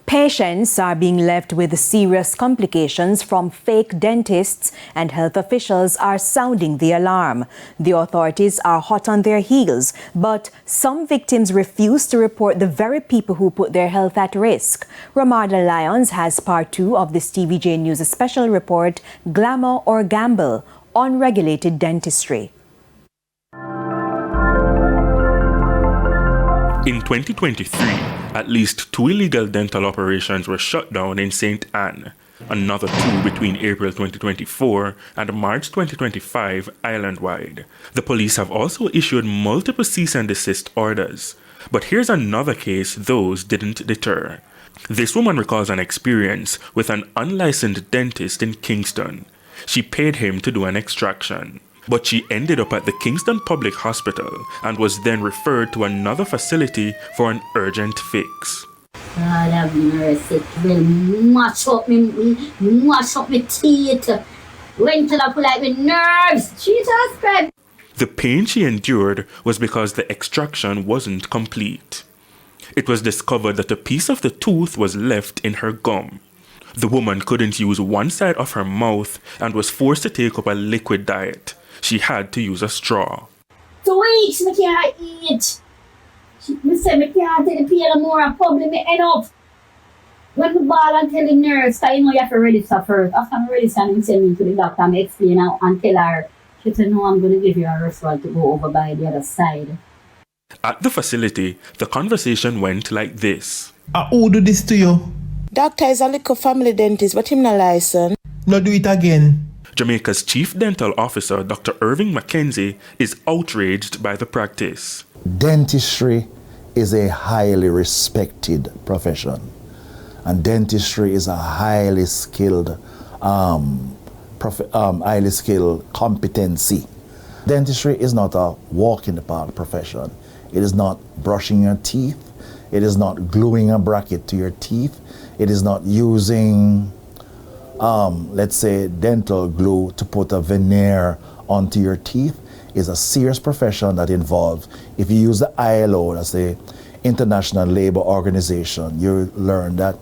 Patients are being left with serious complications from fake dentists, and health officials are sounding the alarm. The authorities are hot on their heels, but some victims refuse to report the very people who put their health at risk. Ramarda Lyons has part 2 of this TVJ News special report, Glamour or Gamble, Unregulated Dentistry. In 2023, at least 2 illegal dental operations were shut down in St. Anne, another 2 between April 2024 and March 2025 island-wide. The police have also issued multiple cease and desist orders. But here's another case those didn't deter. This woman recalls an experience with an unlicensed dentist in Kingston. She paid him to do an extraction, but she ended up at the Kingston Public Hospital and was then referred to another facility for an urgent fix. God have mercy, it will mash up my teeth. Went to the like with nerves. Jesus Christ. The pain she endured was because the extraction wasn't complete. It was discovered that a piece of the tooth was left in her gum. The woman couldn't use one side of her mouth and was forced to take up a liquid diet. She had to use a straw. 2 weeks I can't eat. I said I can't take the pain no more and probably me end up. When the ball and tell the nurse, because you know you have to register first. After I register, I send me to the doctor and explain her and tell her. She said, no, I'm going to give you a referral to go over by the other side. At the facility, the conversation went like this. Who do this to you? Doctor is a little family dentist, but him not licensed. No do it again. Jamaica's chief dental officer, Dr. Irving Mackenzie, is outraged by the practice. Dentistry is a highly respected profession, and dentistry is a highly skilled competency. Dentistry is not a walk in the park profession. It is not brushing your teeth. It is not gluing a bracket to your teeth. It is not using let's say dental glue to put a veneer onto your teeth. Is a serious profession that involves, if you use the ILO, that's the International Labor Organization, you learn that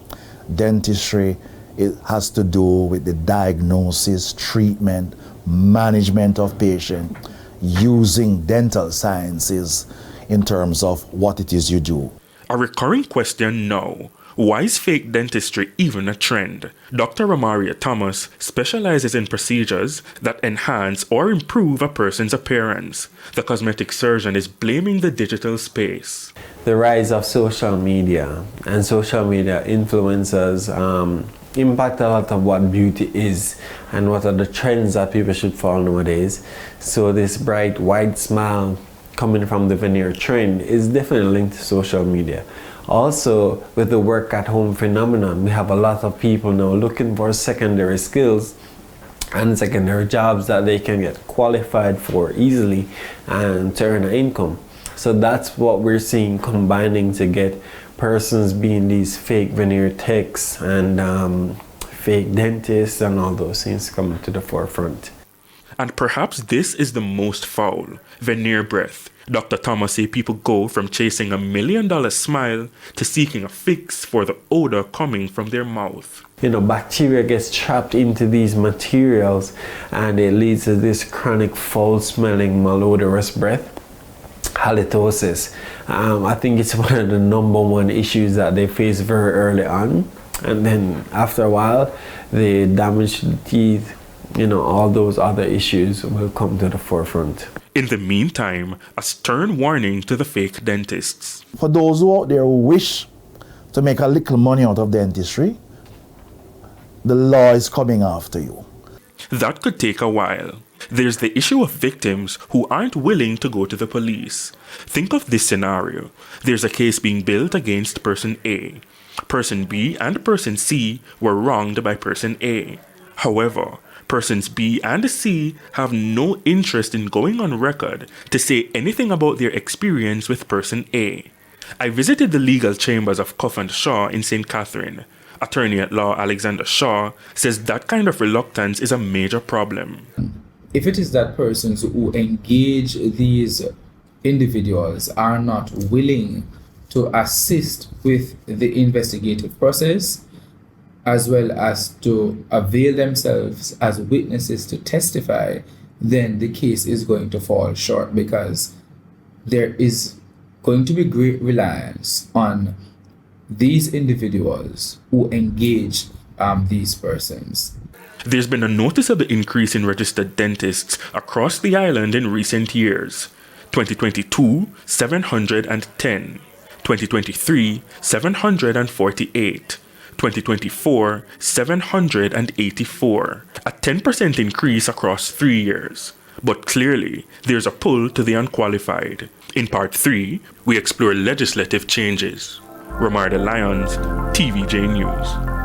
dentistry, it has to do with the diagnosis, treatment, management of patient, using dental sciences in terms of what it is you do. A recurring question now. Why is fake dentistry even a trend? Dr. Ramaria Thomas specializes in procedures that enhance or improve a person's appearance. The cosmetic surgeon is blaming the digital space. The rise of social media and social media influencers impact a lot of what beauty is and what are the trends that people should follow nowadays. So this bright white smile coming from the veneer trend is definitely linked to social media. Also, with the work at home phenomenon, we have a lot of people now looking for secondary skills and secondary jobs that they can get qualified for easily and to earn an income. So that's what we're seeing combining to get persons being these fake veneer techs and fake dentists and all those things coming to the forefront. And perhaps this is the most foul, veneer breath. Dr. Thomas says people go from chasing $1 million smile to seeking a fix for the odor coming from their mouth. You know, bacteria gets trapped into these materials and it leads to this chronic foul-smelling malodorous breath, halitosis. I think it's one of the #1 issues that they face very early on, and then after a while, the damage to the teeth, you know, all those other issues will come to the forefront. In the meantime, a stern warning to the fake dentists. For those who out there who wish to make a little money out of dentistry, the law is coming after you. That could take a while. There's the issue of victims who aren't willing to go to the police. Think of this scenario. There's a case being built against person A. Person B and person C were wronged by person A. However, persons B and C have no interest in going on record to say anything about their experience with person A. I visited the legal chambers of Cuff and Shaw in St. Catherine. Attorney at law Alexander Shaw says that kind of reluctance is a major problem. If it is that persons who engage these individuals are not willing to assist with the investigative process, as well as to avail themselves as witnesses to testify, then the case is going to fall short, because there is going to be great reliance on these individuals who engage these persons. There's been a noticeable increase in registered dentists across the island in recent years. 2022, 710. 2023, 748. 2024, 784. A 10% increase across 3 years. But clearly, there's a pull to the unqualified. In part 3, we explore legislative changes. Romarda Lyons, TVJ News.